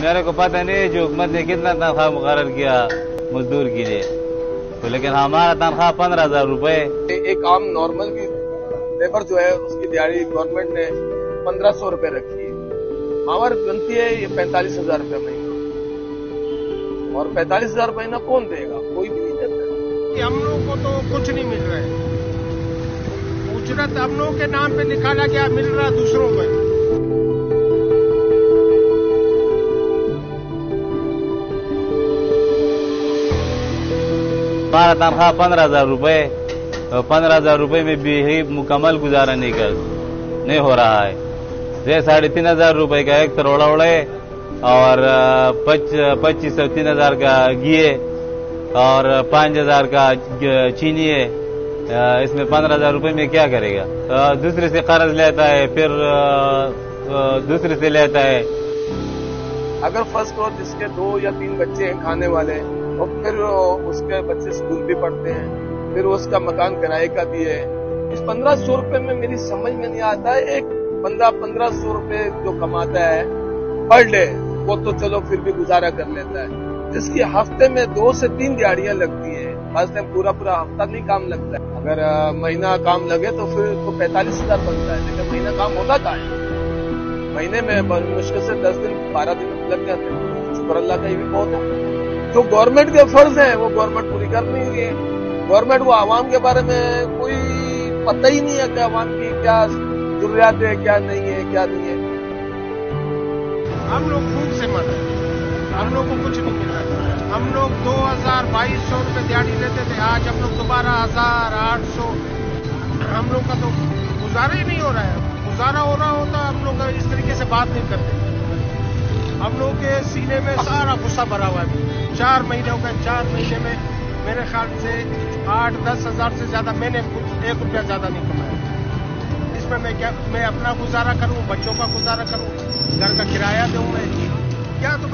میرے کو پتہ نہیں جو حکومت نے کتنا تنخواہ مقرر کیا مزدور کے لیے، تو لیکن ہمارا تنخواہ 15,000 روپے. ایک عام نارمل کی لیبر جو ہے اس کی دیہڑی گورنمنٹ نے 1,500 روپے رکھی ہے. ہماری بنتی ہے یہ 45,000 روپے مہینہ، اور 45,000 روپے مہینہ کون دے گا؟ کوئی بھی نہیں دیتا. ہم لوگ کو تو کچھ نہیں مل رہا ہے. اجرت ہم لوگوں کے نام پہ نکالا گیا، مل رہا دوسروں کو. ہمارا تنخواہ 15,000 روپے، 15,000 روپے میں بھی مکمل گزارا نہیں ہو رہا ہے. 3,500 روپے کا ایک تروڑا اڑے اور 2,500-3,000 کا گھیے اور 5,000 کا چینی ہے. اس میں 15,000 روپے میں کیا کرے گا؟ دوسرے سے قرض لیتا ہے، پھر دوسرے سے لیتا ہے. اگر فرض کرو جس کے 2 یا 3 بچے ہیں کھانے والے، اور پھر اس کے بچے اسکول بھی پڑھتے ہیں، پھر اس کا مکان کرائے کا بھی ہے. اس 1,500 روپے میں میری سمجھ میں نہیں آتا ہے. ایک بندہ 1,500 روپے جو کماتا ہے پر ڈے، وہ تو چلو پھر بھی گزارا کر لیتا ہے. جس کی ہفتے میں 2 سے 3 دیہڑیاں لگتی ہیں، بعض ٹائم پورا ہفتہ نہیں کام لگتا ہے. اگر مہینہ کام لگے تو پھر تو 45,000 بنتا ہے، لیکن مہینہ کام ہوتا کہاں ہے؟ مہینے میں مشکل سے 10 دن 12 دن لگ جاتے ہیں. شکر اللہ کا یہ بھی بہت ہے. جو گورنمنٹ کے فرض ہیں وہ گورنمنٹ پوری کر نہیں رہی ہے. گورنمنٹ کو عوام کے بارے میں کوئی پتہ ہی نہیں ہے کہ عوام کی کیا ضروریات ہے، کیا نہیں ہے، کیا نہیں ہے. ہم لوگ بھوک سے مر رہے ہیں، ہم لوگ کو کچھ نہیں مل رہا. ہم لوگ 2,200 روپے دیہڑی لیتے تھے، آج ہم لوگ دوبارہ 1,800. ہم لوگ کا تو گزارا ہی نہیں ہو رہا ہے. گزارا ہو رہا ہوتا ہم لوگ اس طریقے سے بات نہیں کرتے. ہم لوگ کے سینے میں سارا غصہ بھرا ہوا ہے. 4 مہینے ہو گئے. 4 مہینے میں میرے خیال سے 8-10 ہزار سے زیادہ میں نے کچھ 1 روپیہ زیادہ نہیں کمایا. اس میں میں اپنا گزارا کروں، بچوں کا گزارا کروں، گھر کا کرایہ دوں میں کیا تو